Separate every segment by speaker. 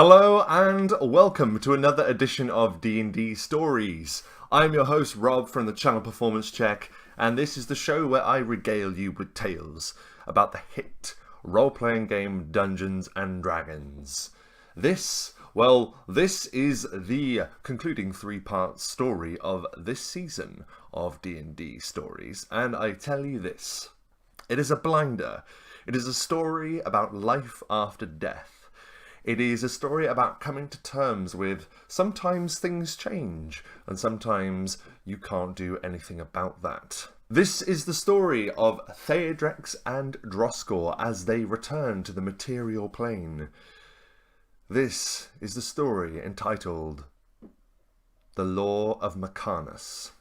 Speaker 1: Hello and welcome to another edition of D&D Stories. I'm your host Rob from the channel Performance Check, and this is the show where I regale you with tales about the hit role-playing game Dungeons and Dragons. This is the concluding three-part story of this season of D&D Stories, and I tell you this, it is a blinder. It is a story about life after death. It is a story about coming to terms with sometimes things change, and sometimes you can't do anything about that. This is the story of Theodrex and Droskor as they return to the material plane. This is the story entitled The Law of Mechanus.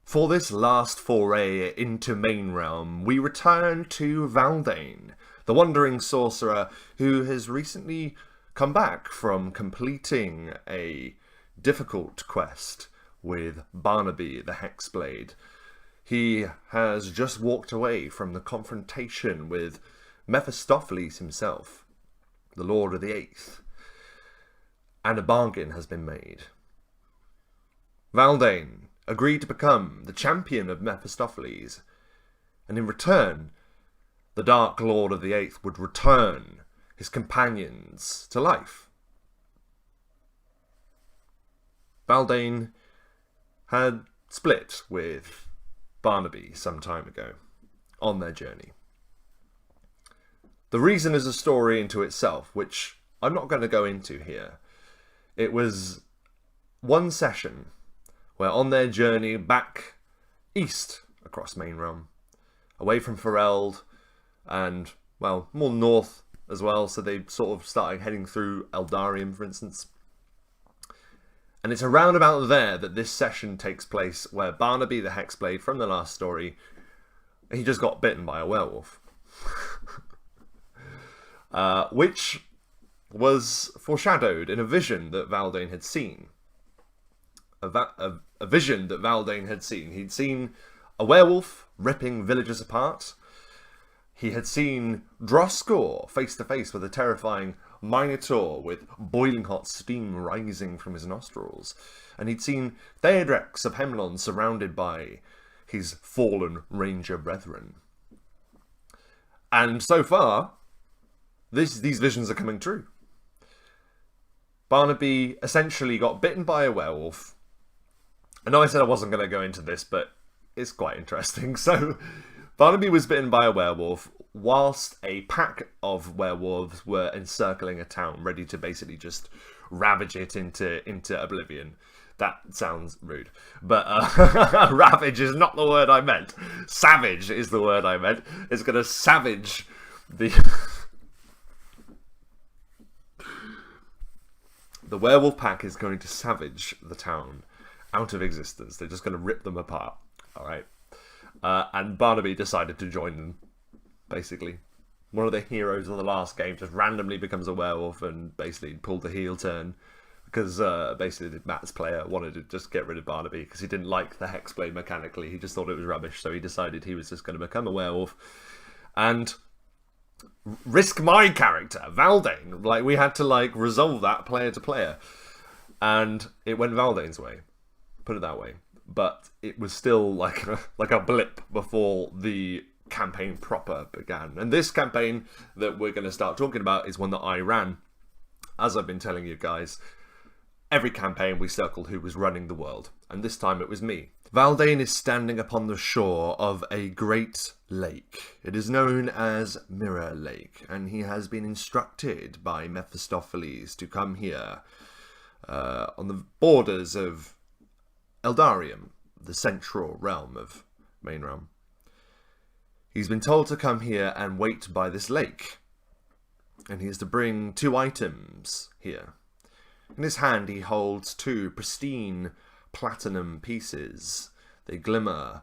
Speaker 1: For this last foray into Main Realm, we return to Valdane, the wandering sorcerer who has recently come back from completing a difficult quest with Barnaby the Hexblade. He has just walked away from the confrontation with Mephistopheles himself, the Lord of the Eighth, and a bargain has been made. Valdane agreed to become the champion of Mephistopheles, and in return, the Dark Lord of the Eighth would return his companions to life. Valdane had split with Barnaby some time ago on their journey. The reason is a story into itself, which I'm not going to go into here. It was one session where on their journey back east across Main Realm, away from Fereld and, well, more north as well, so they sort of started heading through Eldarium, for instance. And it's around about there that this session takes place, where Barnaby the Hexblade from the last story, he just got bitten by a werewolf. Which was foreshadowed in a vision that Valdane had seen. A vision that Valdane had seen. He'd seen a werewolf ripping villagers apart. He had seen Droskor face to face with a terrifying Minotaur with boiling hot steam rising from his nostrils. And he'd seen Theodrex of Hemlon surrounded by his fallen ranger brethren. And so far, these visions are coming true. Barnaby essentially got bitten by a werewolf. I know I said I wasn't going to go into this, but it's quite interesting. So Barnaby was bitten by a werewolf whilst a pack of werewolves were encircling a town, ready to basically just ravage it into oblivion. That sounds rude, but ravage is not the word I meant. Savage is the word I meant. It's going to savage the the werewolf pack is going to savage the town out of existence. They're just going to rip them apart. All right. And Barnaby decided to join them, basically. One of the heroes of the last game just randomly becomes a werewolf and basically pulled the heel turn because basically Matt's player wanted to just get rid of Barnaby because he didn't like the Hexblade mechanically. He just thought it was rubbish, so he decided he was just going to become a werewolf and risk my character, Valdane. Like, we had to resolve that player to player, and it went Valdane's way. Put it that way. But it was still like a blip before the campaign proper began. And this campaign that we're going to start talking about is one that I ran. As I've been telling you guys, every campaign we circled who was running the world. And this time it was me. Valdane is standing upon the shore of a great lake. It is known as Mirror Lake. And he has been instructed by Mephistopheles to come here on the borders of Eldarium, the central realm of Main Realm. He's been told to come here and wait by this lake. And he is to bring 2 items here. In his hand he holds 2 pristine platinum pieces. They glimmer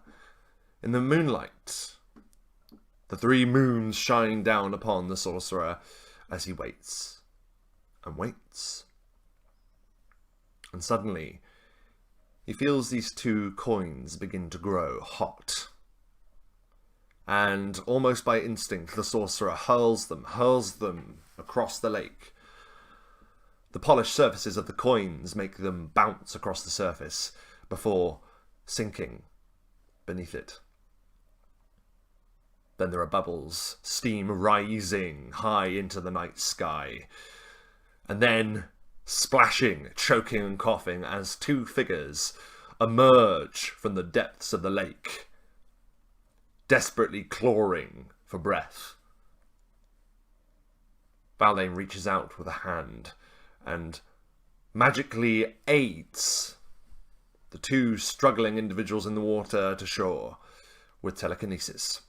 Speaker 1: in the moonlight. The 3 moons shining down upon the sorcerer as he waits and waits. And suddenly he feels these 2 coins begin to grow hot. And almost by instinct, the sorcerer hurls them across the lake. The polished surfaces of the coins make them bounce across the surface before sinking beneath it. Then there are bubbles, steam rising high into the night sky, and then splashing, choking and coughing as two figures emerge from the depths of the lake, desperately clawing for breath. Valdane reaches out with a hand and magically aids the two struggling individuals in the water to shore with telekinesis.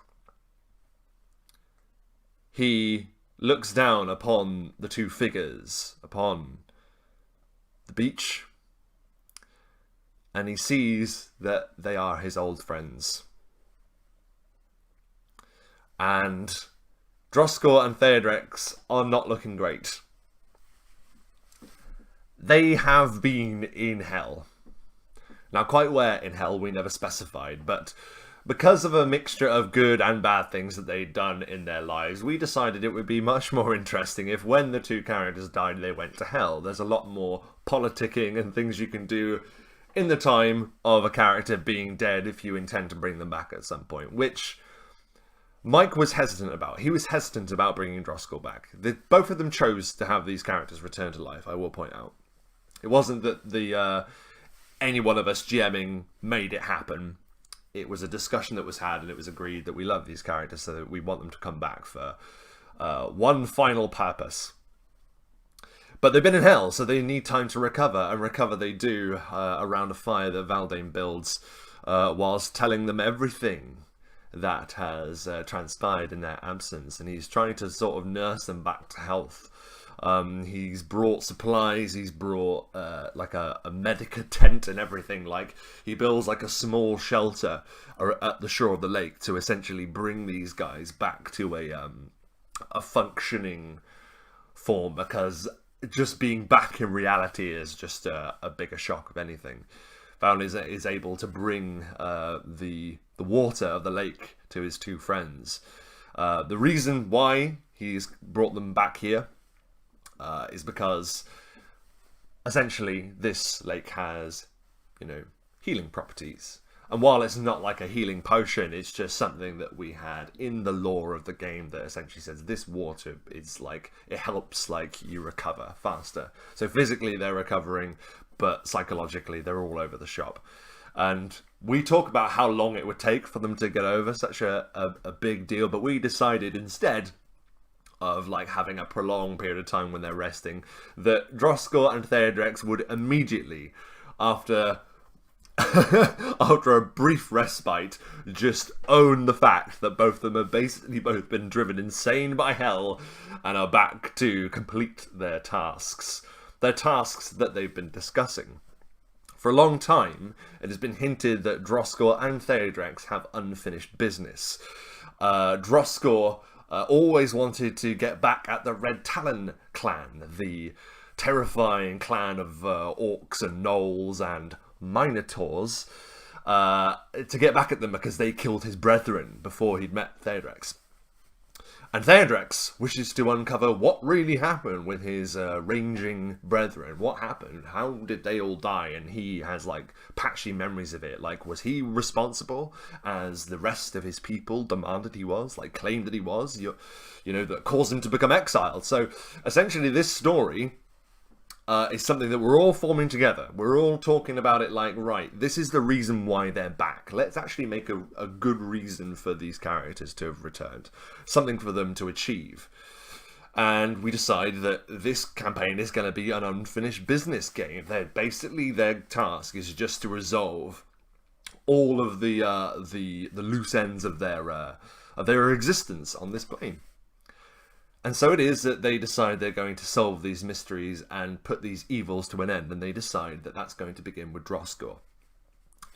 Speaker 1: He looks down upon the two figures, upon the beach, and he sees that they are his old friends. And Droskor and Theodrex are not looking great. They have been in hell. Now, quite where in hell we never specified, but because of a mixture of good and bad things that they'd done in their lives, we decided it would be much more interesting if when the two characters died they went to hell. There's a lot more politicking and things you can do in the time of a character being dead if you intend to bring them back at some point, which Mike was hesitant about. He was hesitant about bringing Droskor back. Both of them chose to have these characters return to life, I will point out. It wasn't that any one of us GMing made it happen. It was a discussion that was had, and it was agreed that we love these characters, so that we want them to come back for one final purpose. But they've been in hell, so they need time to recover, and recover they do around a fire that Valdane builds, whilst telling them everything that has transpired in their absence, and he's trying to sort of nurse them back to health. He's brought supplies, he's brought like a medica tent and everything. Like, he builds like a small shelter at the shore of the lake to essentially bring these guys back to a functioning form, because just being back in reality is just a bigger shock of anything. Valdane is able to bring the water of the lake to his two friends. The reason why he's brought them back here is because essentially this lake has, healing properties. And while it's not like a healing potion, it's just something that we had in the lore of the game that essentially says this water is like, it helps like you recover faster. So physically they're recovering, but psychologically they're all over the shop. And we talk about how long it would take for them to get over such a big deal, but we decided instead of like having a prolonged period of time when they're resting, that Droskor and Theodrex would immediately, after a brief respite, just own the fact that both of them have basically both been driven insane by hell and are back to complete their tasks. Their tasks that they've been discussing. For a long time, it has been hinted that Droskor and Theodrex have unfinished business. Droskor always wanted to get back at the Red Talon clan, the terrifying clan of orcs and gnolls and minotaurs, to get back at them because they killed his brethren before he'd met Theodrex. And Theodrex wishes to uncover what really happened with his ranging brethren. What happened? How did they all die? And he has like patchy memories of it. Like, was he responsible as the rest of his people demanded he was? Like, claimed that he was? That caused him to become exiled. So essentially this story is something that we're all forming together. We're all talking about it like, right, this is the reason why they're back. Let's actually make a good reason for these characters to have returned. Something for them to achieve. And we decide that this campaign is going to be an unfinished business game. Basically, their task is just to resolve all of the loose ends of their existence on this plane. And so it is that they decide they're going to solve these mysteries and put these evils to an end, and they decide that that's going to begin with Droskor.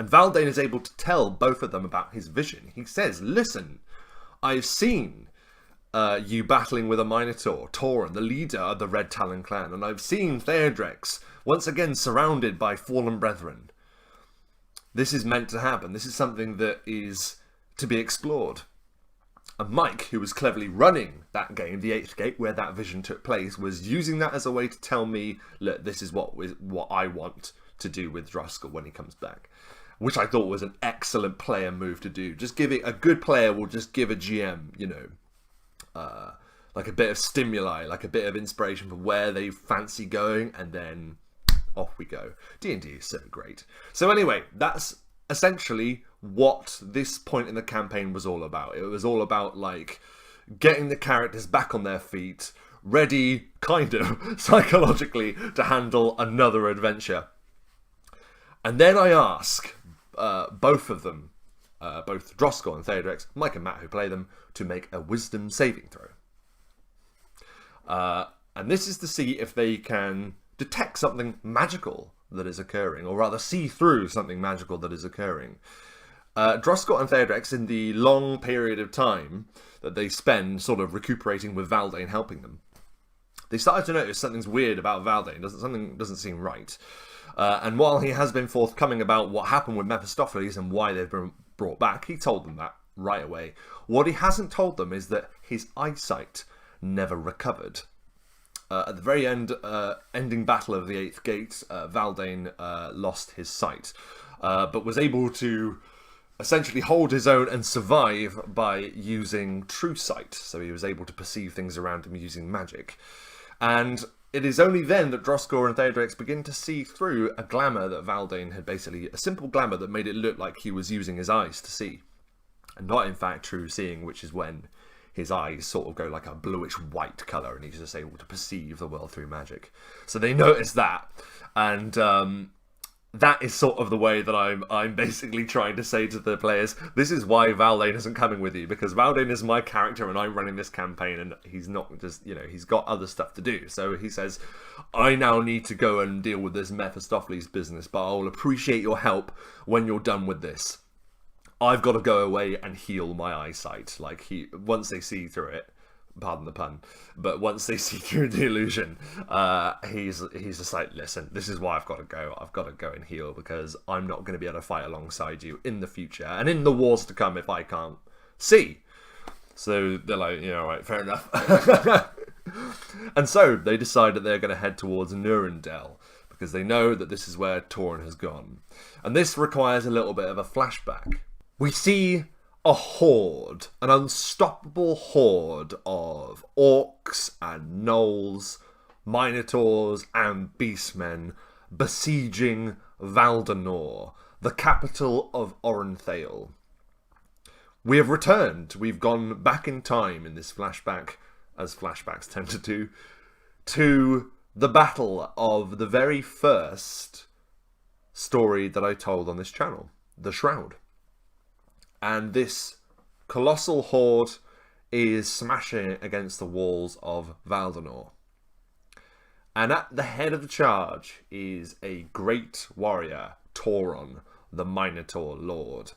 Speaker 1: And Valdane is able to tell both of them about his vision. He says, listen, I've seen you battling with a Minotaur, Turin, the leader of the Red Talon clan, and I've seen Theodrex once again surrounded by fallen brethren. This is meant to happen. This is something that is to be explored. And Mike, who was cleverly running that game, the 8th Gate, where that vision took place, was using that as a way to tell me, look, this is what I want to do with Driscoll when he comes back. Which I thought was an excellent player move to do. Just give it, a good player will just give a GM, you know, like a bit of stimuli, like a bit of inspiration for where they fancy going, and then off we go. D&D is so great. So anyway, that's essentially what this point in the campaign was all about. It was all about, like, getting the characters back on their feet, ready, kind of, psychologically, to handle another adventure. And then I ask both of them, both Driscoll and TheWriter, Mike and Matt, who play them, to make a wisdom saving throw. And this is to see if they can detect something magical that is occurring, or rather see through something magical that is occurring. Driscoll and TheWriter, in the long period of time that they spend sort of recuperating with Valdane helping them, they started to notice something's weird about Valdane. Something doesn't seem right. And while he has been forthcoming about what happened with Mephistopheles and why they've been brought back, he told them that right away. What he hasn't told them is that his eyesight never recovered. At the very ending battle of the 8th Gate, Valdane lost his sight, but was able to essentially hold his own and survive by using true sight. So he was able to perceive things around him using magic. And it is only then that Driscoll and TheWriter begin to see through a glamour that Valdane had basically, a simple glamour that made it look like he was using his eyes to see. And not in fact true seeing, which is when his eyes sort of go like a bluish white colour and he's just able to perceive the world through magic. So they notice that, and that is sort of the way that I'm basically trying to say to the players, this is why Valdane isn't coming with you, because Valdane is my character and I'm running this campaign, and he's not just, you know, he's got other stuff to do. So he says, I now need to go and deal with this Mephistopheles business, but I'll appreciate your help when you're done with this. I've got to go away and heal my eyesight. Like, once they see through it, pardon the pun, but once they see through the illusion, he's just like, listen, this is why I've got to go. I've got to go and heal, because I'm not going to be able to fight alongside you in the future and in the wars to come if I can't see. So they're like, yeah, all right, fair enough. And so they decide that they're going to head towards Nurendel, because they know that this is where Turin has gone. And this requires a little bit of a flashback. We see a horde, an unstoppable horde of orcs and gnolls, minotaurs and beastmen besieging Valdane, the capital of Orenthale. We have returned. We've gone back in time in this flashback, as flashbacks tend to do, to the battle of the very first story that I told on this channel, The Shroud. And this colossal horde is smashing against the walls of Valdane. And at the head of the charge is a great warrior, Turin, the Minotaur Lord.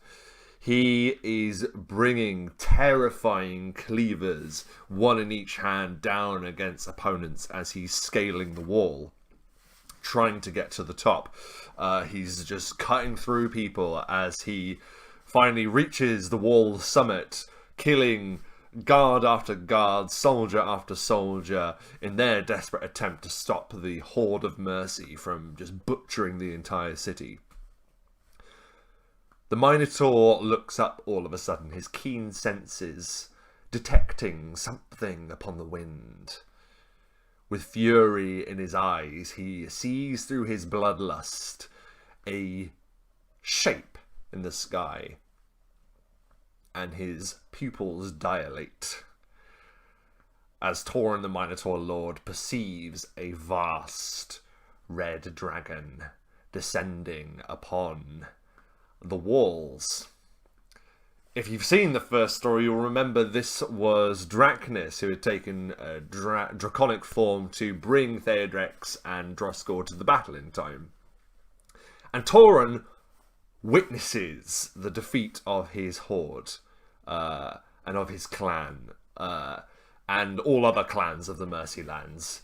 Speaker 1: He is bringing terrifying cleavers, one in each hand, down against opponents as he's scaling the wall, trying to get to the top. He's just cutting through people as he finally reaches the wall's summit, killing guard after guard, soldier after soldier, in their desperate attempt to stop the horde of mercy from just butchering the entire city. The Minotaur looks up all of a sudden, his keen senses detecting something upon the wind. With fury in his eyes, he sees through his bloodlust a shape in the sky, and his pupils dilate as Turin the Minotaur Lord perceives a vast red dragon descending upon the walls. If you've seen the first story, you'll remember this was Dracnus, who had taken a draconic form to bring TheWriter and Driscoll to the battle in time. And Turin witnesses the defeat of his horde and of his clan and all other clans of the Mercylands,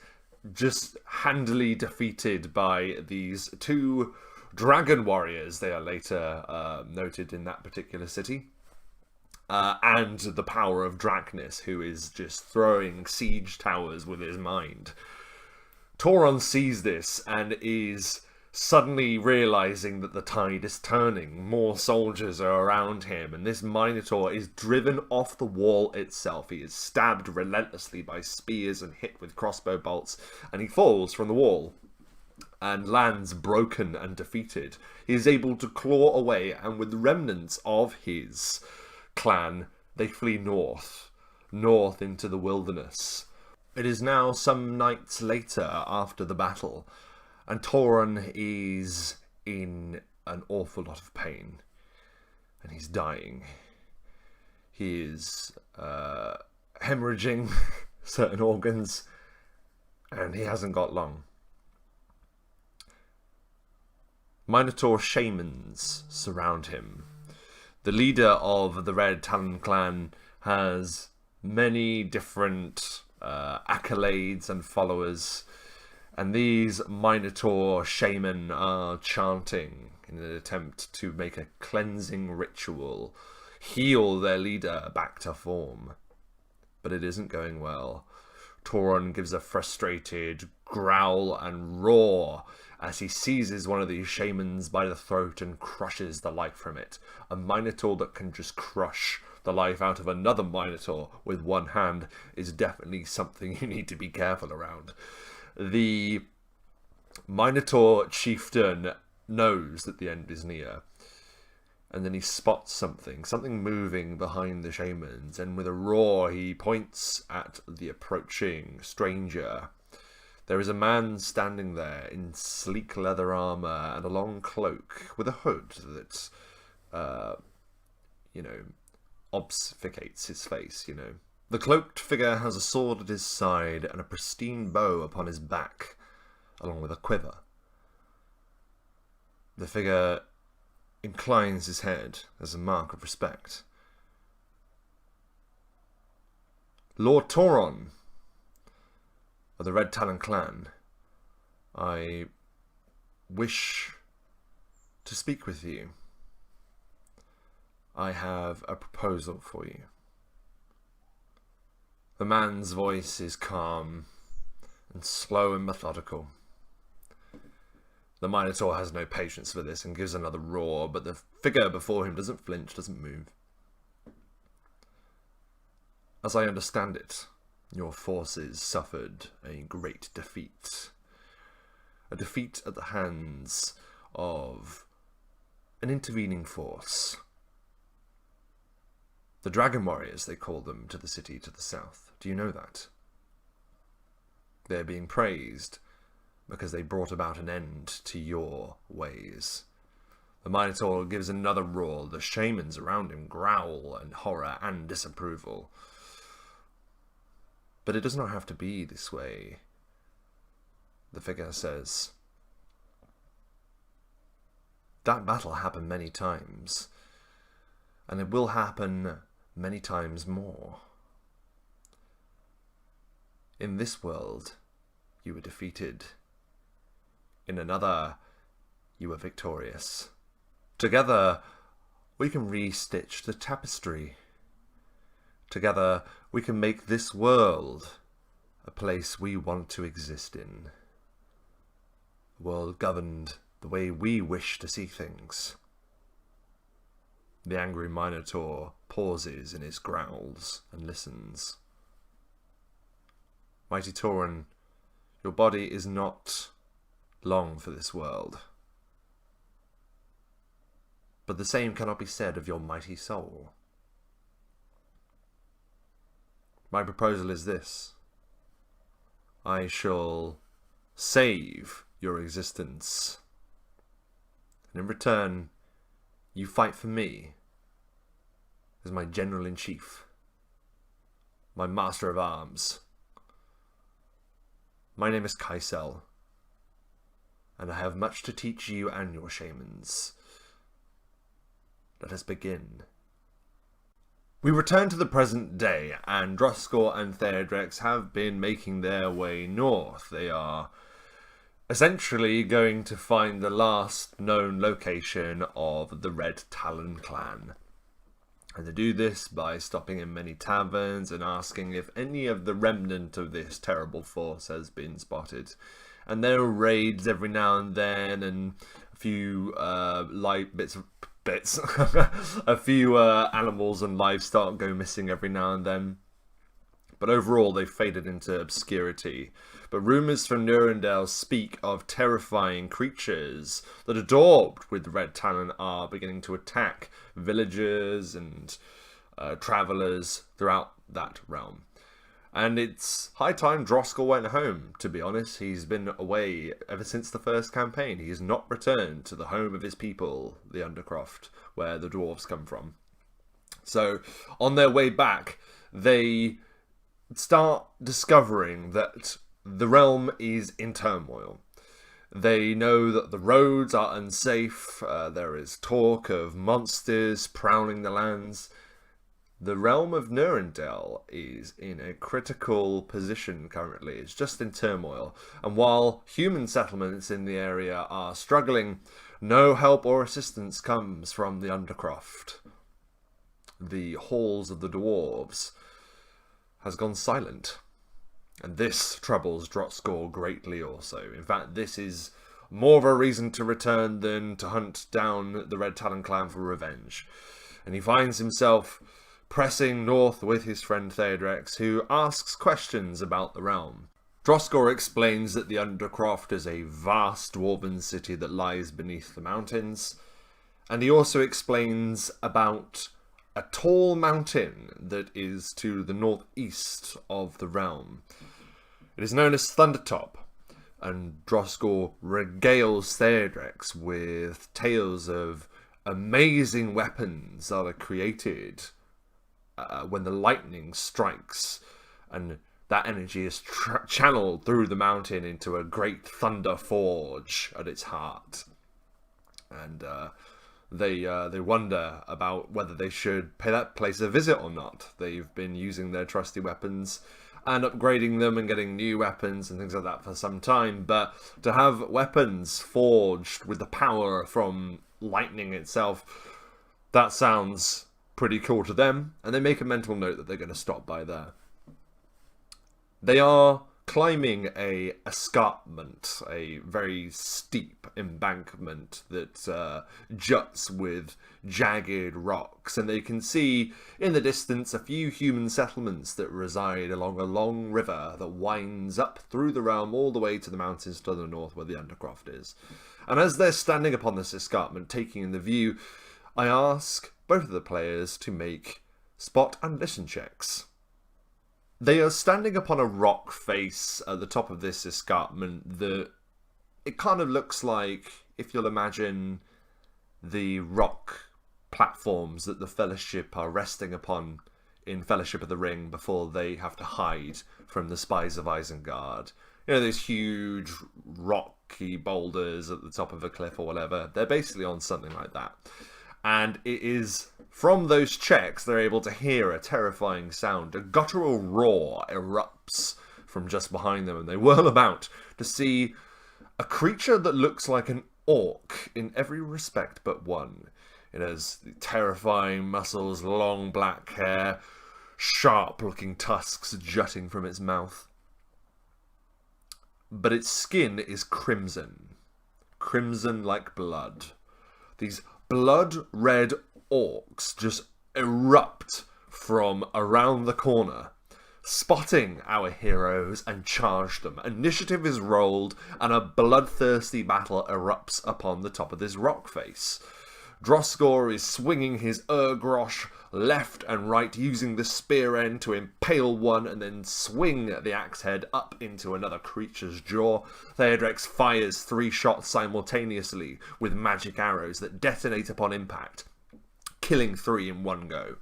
Speaker 1: just handily defeated by these two dragon warriors. They are later noted in that particular city. and the power of Drachnus, who is just throwing siege towers with his mind. Turin sees this and is suddenly realizing that the tide is turning. More soldiers are around him, and this Minotaur is driven off the wall itself. He is stabbed relentlessly by spears and hit with crossbow bolts, and he falls from the wall and lands broken and defeated. He is able to claw away, and with remnants of his clan, they flee north into the wilderness. It is now some nights later after the battle, and Turin is in an awful lot of pain, and he's dying. He is hemorrhaging certain organs, and he hasn't got long. Minotaur shamans surround him. The leader of the Red Talon clan has many different accolades and followers, and these Minotaur shaman are chanting in an attempt to make a cleansing ritual, heal their leader back to form. But it isn't going well. Turin gives a frustrated growl and roar as he seizes one of these shamans by the throat and crushes the life from it. A Minotaur that can just crush the life out of another Minotaur with one hand is definitely something you need to be careful around. The Minotaur chieftain knows that the end is near, and then he spots something moving behind the shamans, and with a roar he points at the approaching stranger. There is a man standing there in sleek leather armor and a long cloak with a hood that, obfuscates his face, The cloaked figure has a sword at his side and a pristine bow upon his back, along with a quiver. The figure inclines his head as a mark of respect. Lord Turin of the Red Talon clan, I wish to speak with you. I have a proposal for you. The man's voice is calm and slow and methodical. The Minotaur has no patience for this and gives another roar, but the figure before him doesn't flinch, doesn't move. As I understand it, your forces suffered a great defeat. A defeat at the hands of an intervening force. The Dragon Warriors, they call them, to the city to the south. Do you know that? They're being praised because they brought about an end to your ways. The Minotaur gives another roar. The shamans around him growl in horror and disapproval. But it does not have to be this way, the figure says. That battle happened many times, and it will happen many times more. In this world, you were defeated. In another, you were victorious. Together, we can re-stitch the tapestry. Together, we can make this world a place we want to exist in. A world governed the way we wish to see things. The angry Minotaur pauses in his growls and listens. Mighty Turin, your body is not long for this world. But the same cannot be said of your mighty soul. My proposal is this. I shall save your existence. And in return, you fight for me as my general-in-chief, my master of arms. My name is Kaisel, and I have much to teach you and your shamans. Let us begin. We return to the present day, and Droskor and Theodrex have been making their way north. They are essentially going to find the last known location of the Red Talon clan. And they do this by stopping in many taverns and asking if any of the remnant of this terrible force has been spotted. And there are raids every now and then, and a few a few animals and livestock go missing every now and then. But overall, they've faded into obscurity. But rumours from Nurendale speak of terrifying creatures that are daubed with red talon are beginning to attack villagers and travellers throughout that realm. And it's high time Droskell went home, to be honest. He's been away ever since the first campaign. He has not returned to the home of his people, the Undercroft, where the dwarves come from. So, on their way back, they start discovering that the realm is in turmoil. They know that the roads are unsafe. There is talk of monsters prowling the lands. The realm of Nurendale is in a critical position currently. It's just in turmoil. And while human settlements in the area are struggling, no help or assistance comes from the Undercroft. The halls of the dwarves has gone silent. And this troubles Droskell greatly also. In fact, this is more of a reason to return than to hunt down the Red Talon clan for revenge. And he finds himself pressing north with his friend Theodrex, who asks questions about the realm. Droskell explains that the Undercroft is a vast dwarven city that lies beneath the mountains. And he also explains about a tall mountain that is to the northeast of the realm. It is known as Thundertop, and Droskell regales Theodrex with tales of amazing weapons that are created when the lightning strikes, and that energy is channeled through the mountain into a great thunder forge at its heart. And they wonder about whether they should pay that place a visit or not. They've been using their trusty weapons and upgrading them and getting new weapons and things like that for some time, but to have weapons forged with the power from lightning itself, that sounds pretty cool to them, and they make a mental note that they're going to stop by there. They are climbing a escarpment, a very steep embankment that juts with jagged rocks, and they can see in the distance a few human settlements that reside along a long river that winds up through the realm all the way to the mountains to the north where the Undercroft is. And as they're standing upon this escarpment, taking in the view, I ask both of the players to make spot and listen checks. They are standing upon a rock face at the top of this escarpment that it kind of looks like, if you'll imagine, the rock platforms that the Fellowship are resting upon in Fellowship of the Ring before they have to hide from the spies of Isengard. You know, those huge rocky boulders at the top of a cliff or whatever. They're basically on something like that. And it is from those checks they're able to hear a terrifying sound. A guttural roar erupts from just behind them, and they whirl about to see a creature that looks like an orc in every respect but one. It has terrifying muscles, long black hair, sharp-looking tusks jutting from its mouth. But its skin is crimson. Crimson like blood. These blood-red orcs just erupt from around the corner, spotting our heroes and charge them. Initiative is rolled, and a bloodthirsty battle erupts upon the top of this rock face. Droskell is swinging his Urgrosh left and right, using the spear end to impale one and then swing the axe head up into another creature's jaw. Theodrex fires 3 shots simultaneously with magic arrows that detonate upon impact, killing 3 in one go.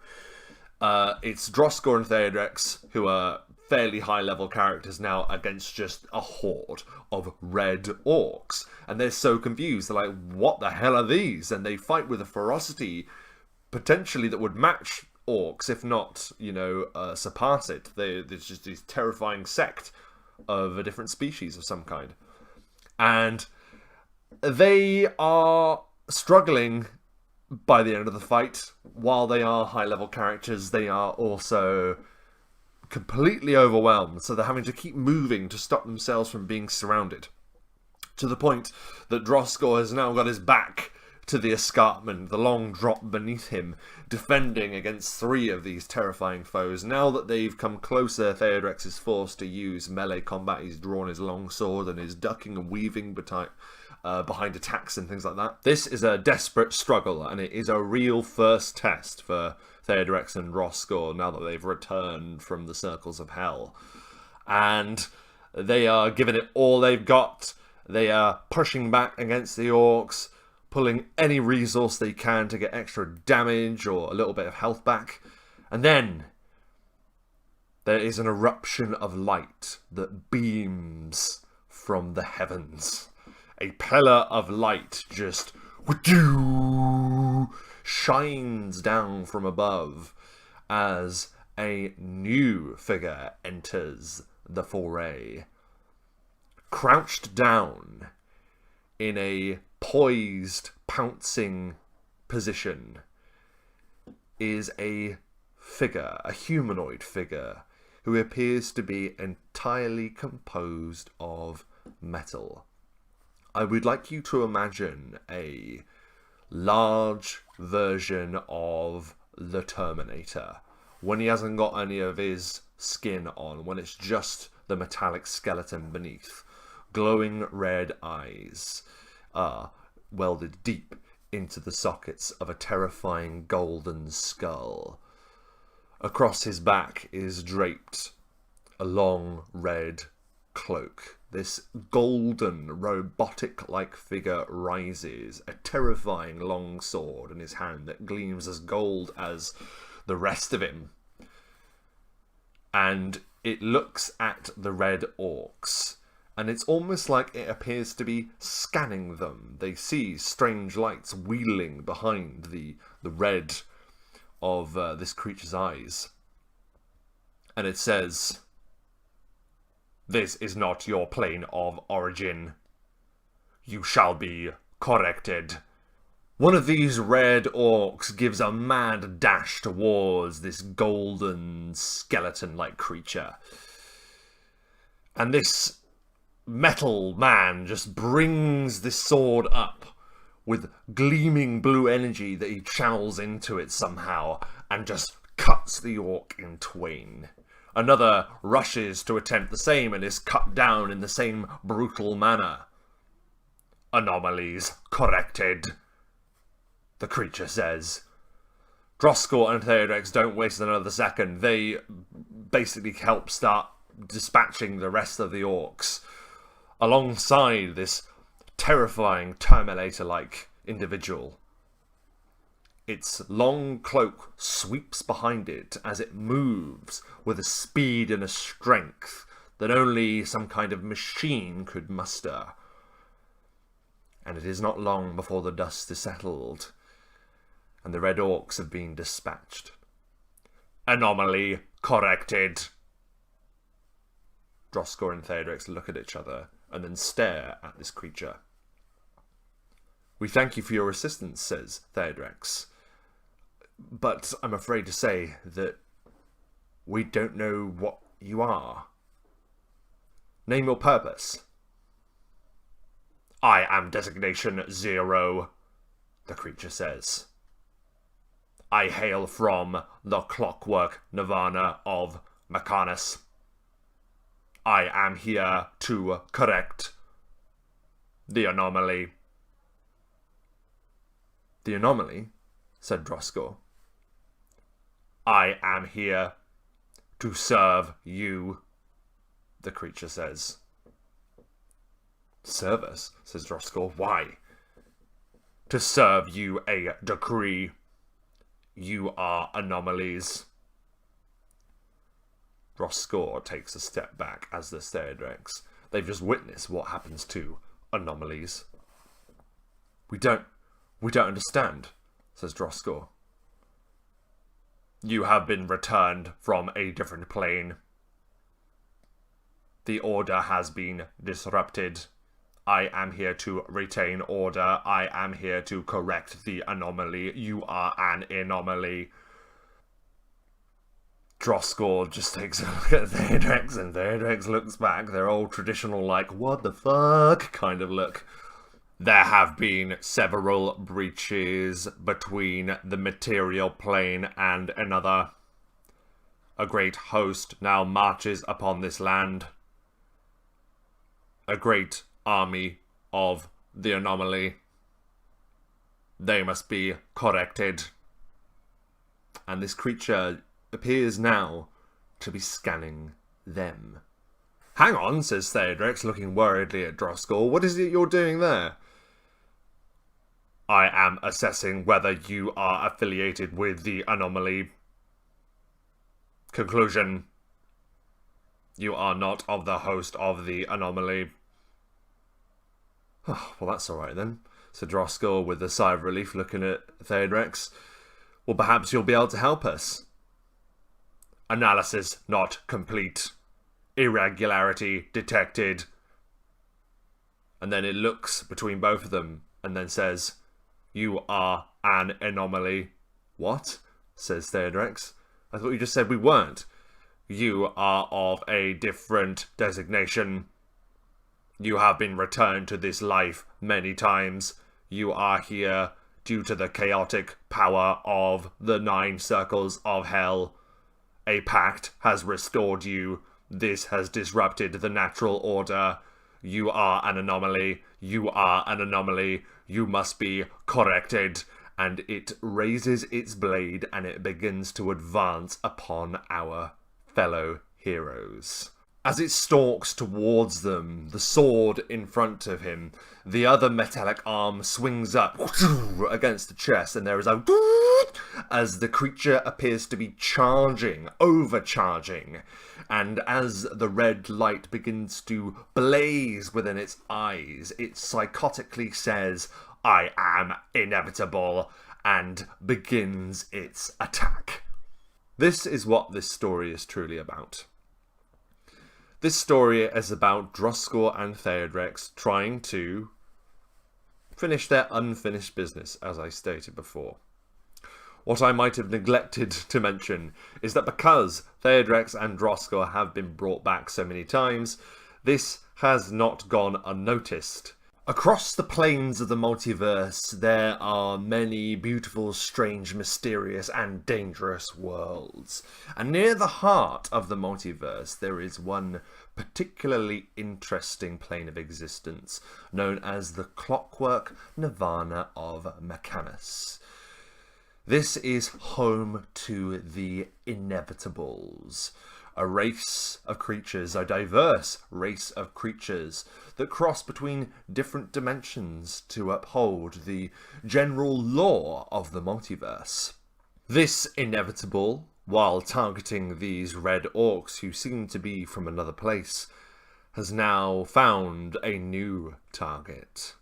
Speaker 1: It's Droskell and Theodrex, who are fairly high-level characters now, against just a horde of red orcs. And they're so confused. They're like, what the hell are these? And they fight with a ferocity potentially that would match orcs, if not, surpass it. There's just this terrifying sect of a different species of some kind. And they are struggling by the end of the fight, while they are high-level characters, they are also completely overwhelmed, so they're having to keep moving to stop themselves from being surrounded. To the point that Droskor has now got his back to the escarpment, the long drop beneath him, defending against 3 of these terrifying foes. Now that they've come closer, Theodrex is forced to use melee combat. He's drawn his long sword and is ducking and weaving behind attacks and things like that. This is a desperate struggle, and it is a real first test for Theodrex and Droskor now that they've returned from the circles of hell. And they are giving it all they've got. They are pushing back against the orcs, pulling any resource they can to get extra damage or a little bit of health back. And then there is an eruption of light that beams from the heavens. A pillar of light just shines down from above as a new figure enters the foray. Crouched down in a poised, pouncing position is a figure, a humanoid figure, who appears to be entirely composed of metal. I would like you to imagine a large version of the Terminator, when he hasn't got any of his skin on, when it's just the metallic skeleton beneath. Glowing red eyes are welded deep into the sockets of a terrifying golden skull. Across his back is draped a long red cloak. This golden, robotic-like figure rises, a terrifying long sword in his hand that gleams as gold as the rest of him. And it looks at the red orcs, and it's almost like it appears to be scanning them. They see strange lights wheeling behind the red of this creature's eyes. And it says, "This is not your plane of origin. You shall be corrected." One of these red orcs gives a mad dash towards this golden skeleton-like creature. And this metal man just brings this sword up with gleaming blue energy that he channels into it somehow and just cuts the orc in twain. Another rushes to attempt the same and is cut down in the same brutal manner. "Anomalies corrected," the creature says. Droskor and Theodrex don't waste another second. They basically help start dispatching the rest of the orcs alongside this terrifying Terminator-like individual. Its long cloak sweeps behind it as it moves with a speed and a strength that only some kind of machine could muster. And it is not long before the dust is settled and the red orcs have been dispatched. "Anomaly corrected." Droskor and Theodrex look at each other and then stare at this creature. "We thank you for your assistance," says Theodrex. "But I'm afraid to say that we don't know what you are. Name your purpose." "I am Designation 0, the creature says. "I hail from the clockwork nirvana of Mechanus. I am here to correct the anomaly." "The anomaly?" said Droskor. "I am here to serve you," the creature says. "Serve us?" says Droskor. "Why?" "To serve you a decree. You are anomalies." Droskor takes a step back, as does Theodrex. They've just witnessed what happens to anomalies. We don't understand," says Droskor. "You have been returned from a different plane. The order has been disrupted. I am here to retain order. I am here to correct the anomaly. You are an anomaly. Droskor just takes a look at Theodrex, and Theodrex looks back. Their old traditional, like, what the fuck kind of look. There have been several breaches between the material plane and another. A great host now marches upon this land. A great army of the anomaly. They must be corrected. And this creature appears now to be scanning them. Hang on, says Theodrex, looking worriedly at Droskor. What is it you're doing there? I am assessing whether you are affiliated with the anomaly. Conclusion. You are not of the host of the anomaly. Oh, well, that's alright then, said Droskor with a sigh of relief, looking at Theodrex. Well, perhaps you'll be able to help us. Analysis not complete. Irregularity detected. And then it looks between both of them and then says, you are an anomaly. What? Says Theodrex. I thought you just said we weren't. You are of a different designation. You have been returned to this life many times. You are here due to the chaotic power of the 9 circles of hell. A pact has restored you. This has disrupted the natural order. You are an anomaly. You are an anomaly. You must be corrected. And it raises its blade and it begins to advance upon our fellow heroes. As it stalks towards them, the sword in front of him, the other metallic arm swings up against the chest, and there is a as the creature appears to be charging, overcharging, and as the red light begins to blaze within its eyes, it psychotically says, I am inevitable, and begins its attack. This is what this story is truly about. This story is about Droskor and Theodrex trying to finish their unfinished business, as I stated before. What I might have neglected to mention is that because Theodrex and Droskor have been brought back so many times, this has not gone unnoticed. Across the planes of the multiverse, there are many beautiful, strange, mysterious, and dangerous worlds. And near the heart of the multiverse, there is one particularly interesting plane of existence, known as the Clockwork Nirvana of Mechanus. This is home to the Inevitables, a race of creatures, a diverse race of creatures that cross between different dimensions to uphold the general law of the multiverse. This Inevitable, while targeting these red orcs who seem to be from another place, has now found a new target.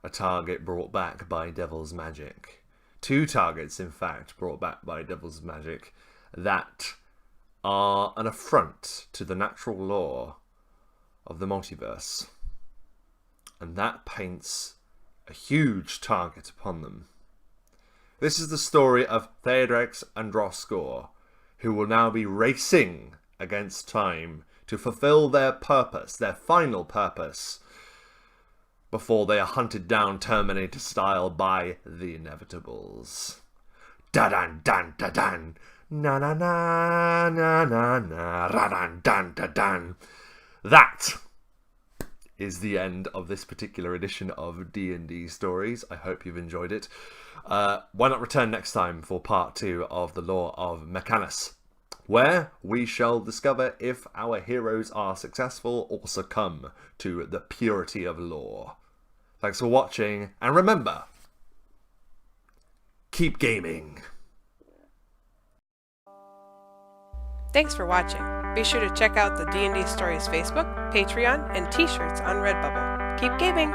Speaker 1: A target brought back by Devil's Magic. 2 targets, in fact, brought back by Devil's Magic that are an affront to the natural law of the multiverse. And that paints a huge target upon them. This is the story of Theodrex and Droskor, who will now be racing against time to fulfill their purpose, their final purpose, before they are hunted down Terminator style by the Inevitables. Da-dan, dan, da-dan. Na na na na na na ra-dan, dan, da-dan. That is the end of this particular edition of D&D Stories. I hope you've enjoyed it. Why not return next time for part 2 of the Law of Mechanus, where we shall discover if our heroes are successful or succumb to the purity of law. Thanks for watching, and remember, keep gaming.
Speaker 2: Thanks for watching. Be sure to check out the D&D Stories Facebook, Patreon, and t-shirts on Redbubble. Keep gaming!